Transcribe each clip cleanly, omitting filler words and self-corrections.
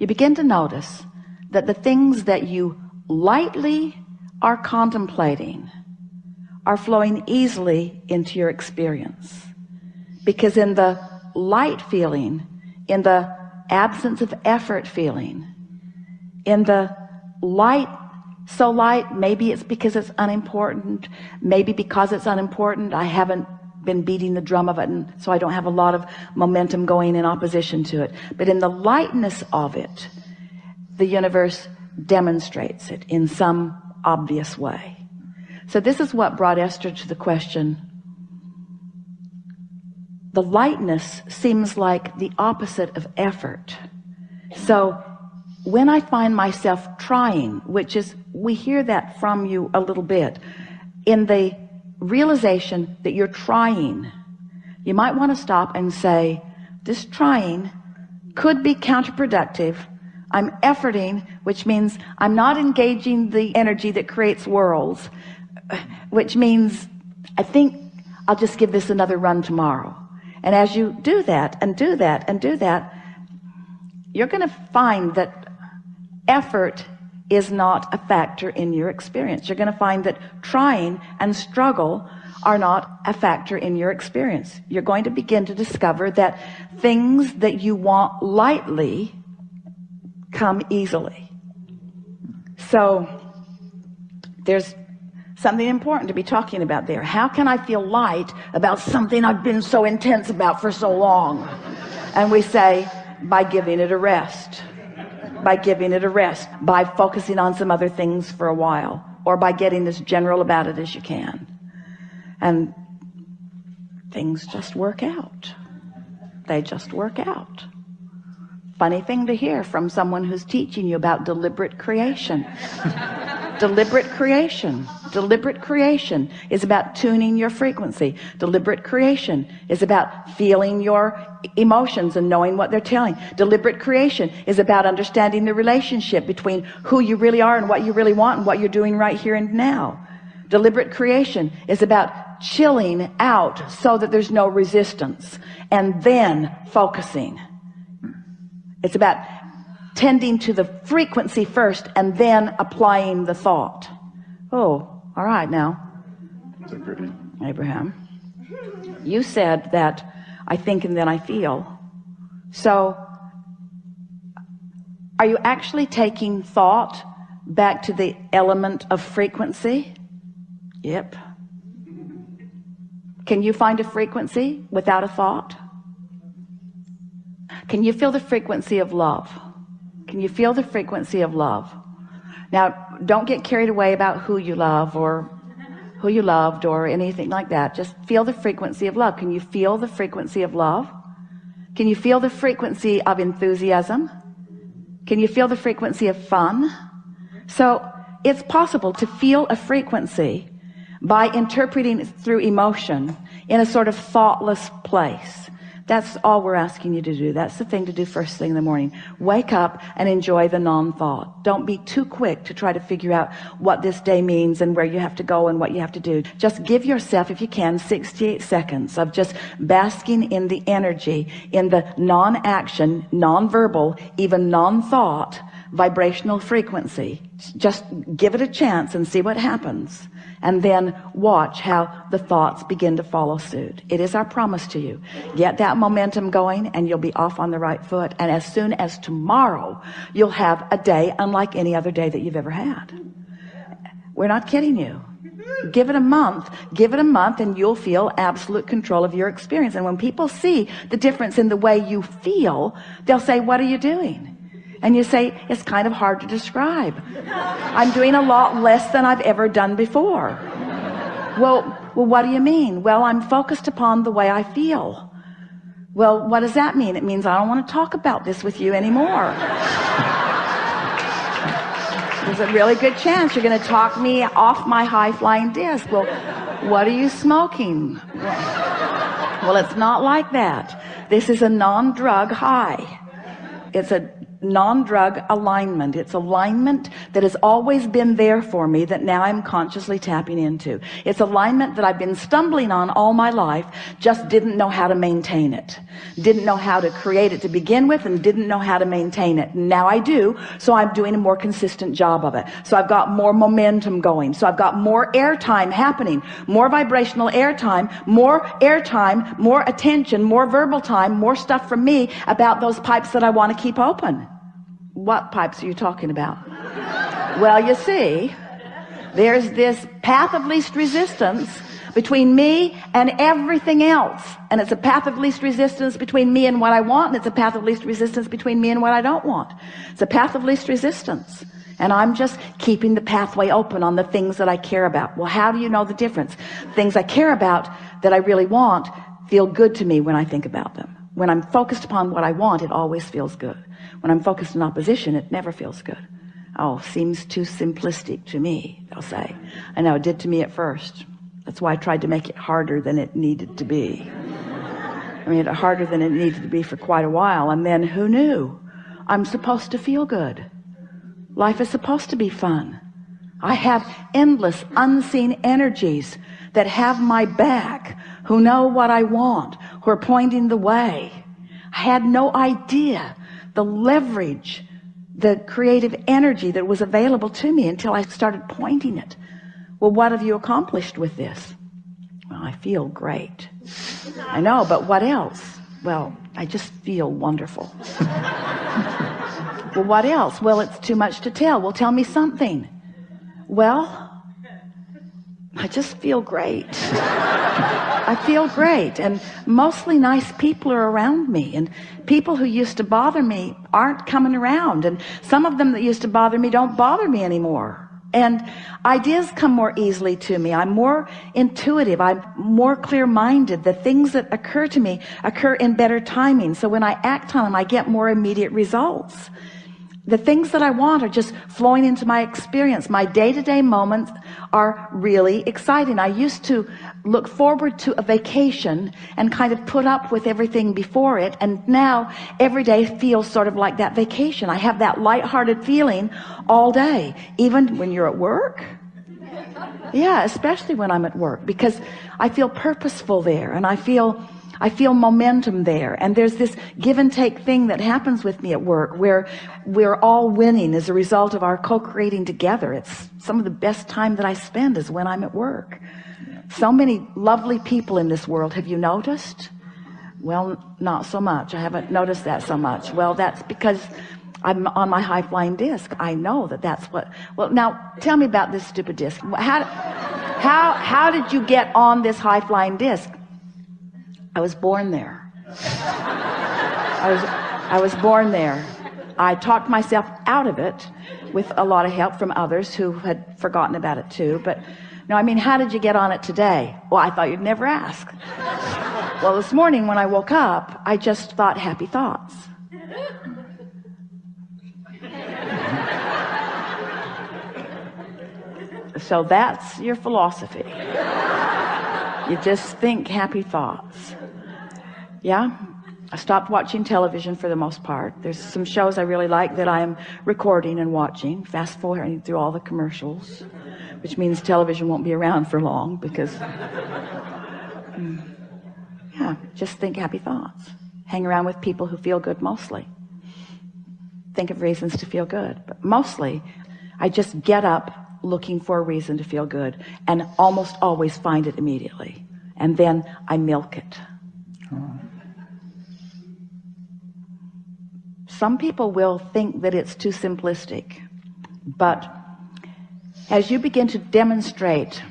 you begin to notice that the things that you lightly are contemplating are flowing easily into your experience, because in the light feeling, in the absence of effort feeling, in the light, so light, maybe it's because it's unimportant, maybe because it's unimportant I haven't been beating the drum of it, and so I don't have a lot of momentum going in opposition to it. But in the lightness of it, the universe demonstrates it in some obvious way. So this is what brought Esther to the question. The lightness seems like the opposite of effort. So when I find myself trying, which is, we hear that from you a little bit, in the realization that you're trying, you might want to stop and say, this trying could be counterproductive. I'm efforting, which means I'm not engaging the energy that creates worlds, which means I think I'll just give this another run tomorrow. And as you do that and do that and do that, you're going to find that effort is not a factor in your experience. You're going to find that trying and struggle are not a factor in your experience. You're going to begin to discover that things that you want lightly come easily. So there's something important to be talking about there. How can I feel light about something I've been so intense about for so long? And we say, by giving it a rest, by giving it a rest, by focusing on some other things for a while, or by getting as general about it as you can. And things just work out. They just work out. Funny thing to hear from someone who's teaching you about deliberate creation. Deliberate creation. Deliberate creation is about tuning your frequency. Deliberate creation is about feeling your emotions and knowing what they're telling. Deliberate creation is about understanding the relationship between who you really are and what you really want and what you're doing right here and now. Deliberate creation is about chilling out so that there's no resistance and then focusing. It's about tending to the frequency first and then applying the thought. Oh, all right. Now, Abraham, you said that I think and then I feel. So are you actually taking thought back to the element of frequency? Yep. Can you find a frequency without a thought? Can you feel the frequency of love? Can you feel the frequency of love? Now, don't get carried away about who you love or who you loved or anything like that. Just feel the frequency of love. Can you feel the frequency of love? Can you feel the frequency of enthusiasm? Can you feel the frequency of fun? So it's possible to feel a frequency by interpreting it through emotion in a sort of thoughtless place. That's all we're asking you to do. That's the thing to do first thing in the morning. Wake up and enjoy the non-thought. Don't be too quick to try to figure out what this day means and where you have to go and what you have to do. Just give yourself, if you can, 68 seconds of just basking in the energy, in the non-action, non-verbal, even non-thought vibrational frequency. Just give it a chance and see what happens. And then watch how the thoughts begin to follow suit. It is our promise to you. Get that momentum going and you'll be off on the right foot. And as soon as tomorrow, you'll have a day unlike any other day that you've ever had. We're not kidding you. Give it a month and you'll feel absolute control of your experience. And when people see the difference in the way you feel, they'll say, what are you doing? And you say, it's kind of hard to describe. I'm doing a lot less than I've ever done before. Well, what do you mean? Well, I'm focused upon the way I feel. Well, what does that mean? It means I don't want to talk about this with you anymore. There's a really good chance you're going to talk me off my high-flying disc. Well, what are you smoking? Well, it's not like that. This is a non-drug high. It's a non-drug alignment. It's alignment that has always been there for me that now I'm consciously tapping into. It's alignment that I've been stumbling on all my life, just didn't know how to maintain it. Didn't know how to create it to begin with, and didn't know how to maintain it. Now I do, so I'm doing a more consistent job of it. So I've got more momentum going. So I've got more airtime happening, more vibrational airtime, more attention, more verbal time, more stuff from me about those pipes that I want to keep open. What pipes are you talking about? Well, you see, there's this path of least resistance between me and everything else, and it's a path of least resistance between me and what I want, and it's a path of least resistance between me and what I don't want. It's a path of least resistance, and I'm just keeping the pathway open on the things that I care about. Well, how do you know the difference? Things I care about that I really want feel good to me when I think about them. When I'm focused upon what I want, it always feels good. When I'm focused in opposition, it never feels good. Oh, seems too simplistic to me, they'll say. I know, it did to me at first. That's why I tried to make it harder than it needed to be. I made it harder than it needed to be for quite a while, and then who knew? I'm supposed to feel good. Life is supposed to be fun. I have endless unseen energies that have my back, who know what I want, who are pointing the way. I had no idea the leverage, the creative energy that was available to me until I started pointing it. Well, what have you accomplished with this? Well, I feel great. I know, but what else? Well, I just feel wonderful. Well, what else? Well, it's too much to tell. Well, tell me something. Well, I just feel great. I feel great, and mostly nice people are around me, and people who used to bother me aren't coming around, and some of them that used to bother me don't bother me anymore. And ideas come more easily to me. I'm more intuitive. I'm more clear-minded. The things that occur to me occur in better timing. So when I act on them, I get more immediate results. The things that I want are just flowing into my experience. My day-to-day moments are really exciting. I used to look forward to a vacation and kind of put up with everything before it, and now every day feels sort of like that vacation. I have that lighthearted feeling all day, even when you're at work. Yeah, especially when I'm at work, because I feel purposeful there, and I feel momentum there, and there's this give and take thing that happens with me at work where we're all winning as a result of our co-creating together. It's some of the best time that I spend is when I'm at work. So many lovely people in this world. Have you noticed? Well, not so much. I haven't noticed that so much. Well, that's because I'm on my high-flying disc. I know that's what. Well, now tell me about this stupid disc. How did you get on this high-flying disc? I was born there. I was born there. I talked myself out of it with a lot of help from others who had forgotten about it too. But no, I mean, how did you get on it today? Well, I thought you'd never ask. Well, this morning when I woke up, I just thought happy thoughts. So that's your philosophy. You just think happy thoughts. Yeah, I stopped watching television for the most part. There's some shows I really like that I'm recording and watching, fast forwarding through all the commercials, which means television won't be around for long because yeah, just think happy thoughts. Hang around with people who feel good mostly. Think of reasons to feel good, but mostly I just get up looking for a reason to feel good, and almost always find it immediately, and then I milk it. Some people will think that it's too simplistic, but as you begin to demonstrate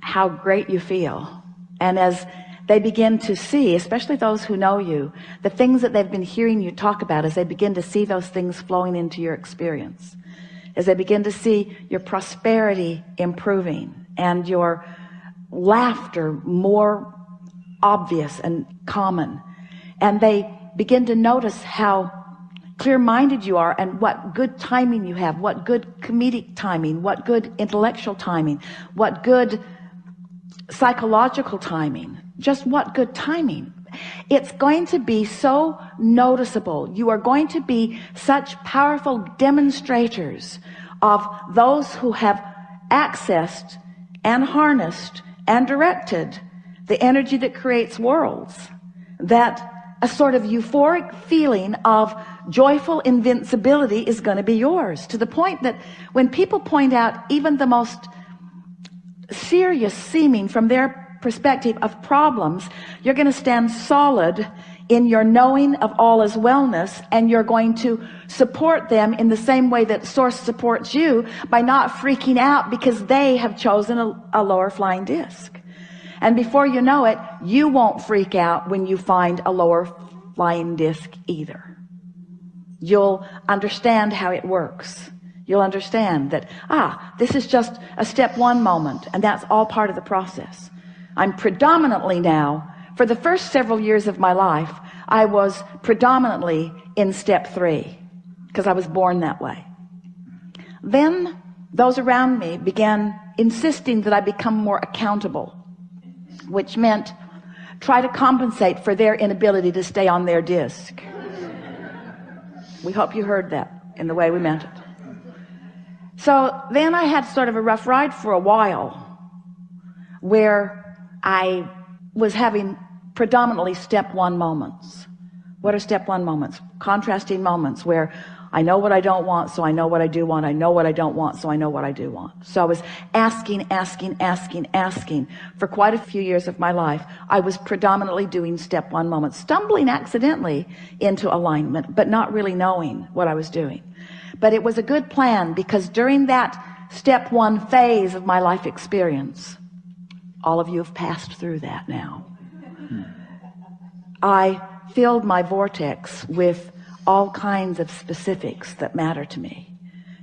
how great you feel, and as they begin to see, especially those who know you, the things that they've been hearing you talk about, as they begin to see those things flowing into your experience, as they begin to see your prosperity improving and your laughter more obvious and common, and they begin to notice how clear-minded you are and what good timing you have, what good comedic timing, what good intellectual timing, what good psychological timing, just what good timing. It's going to be so noticeable. You are going to be such powerful demonstrators of those who have accessed and harnessed and directed the energy that creates worlds, that a sort of euphoric feeling of joyful invincibility is going to be yours, to the point that when people point out even the most serious seeming from their perspective of problems, you're going to stand solid in your knowing of all is wellness, and you're going to support them in the same way that Source supports you, by not freaking out because they have chosen a lower flying disc. And before you know it, you won't freak out when you find a lower flying disc either. You'll understand how it works. You'll understand that, this is just a step one moment, and that's all part of the process. I'm predominantly now, for the first several years of my life, I was predominantly in step 3 because I was born that way. Then those around me began insisting that I become more accountable, which meant try to compensate for their inability to stay on their disc. We hope you heard that in the way we meant it. So then I had sort of a rough ride for a while, where I was having predominantly step 1 moments. What are step 1 moments? Contrasting moments where I know what I don't want, so I know what I do want. I know what I don't want, so I know what I do want. So I was asking for quite a few years of my life. I was predominantly doing step 1 moments, stumbling accidentally into alignment, but not really knowing what I was doing. But it was a good plan, because during that step 1 phase of my life experience, all of you have passed through that now, I filled my vortex with all kinds of specifics that matter to me.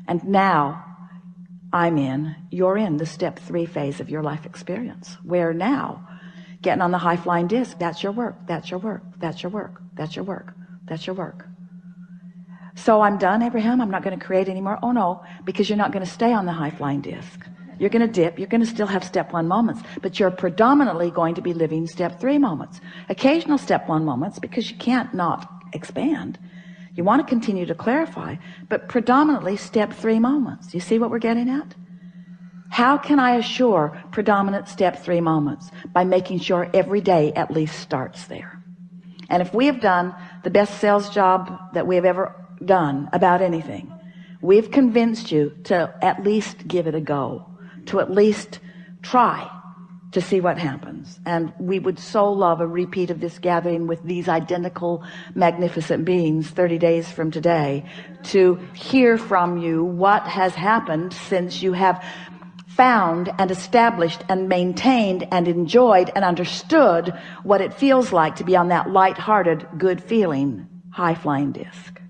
And now you're in the step 3 phase of your life experience, where now getting on the high flying disc, that's your work, that's your work, that's your work, that's your work, that's your work. So I'm done, Abraham, I'm not going to create anymore. Oh no, because you're not going to stay on the high flying disc. You're going to dip. You're going to still have step 1 moments, but you're predominantly going to be living step 3 moments, occasional step 1 moments, because you can't not expand. You want to continue to clarify, but predominantly step 3 moments. You see what we're getting at? How can I assure predominant step 3 moments? By making sure every day at least starts there. And if we have done the best sales job that we have ever done about anything, we've convinced you to at least give it a go, to at least try to see what happens. And we would so love a repeat of this gathering with these identical magnificent beings 30 days from today, to hear from you what has happened since you have found and established and maintained and enjoyed and understood what it feels like to be on that light-hearted, good feeling high flying disc.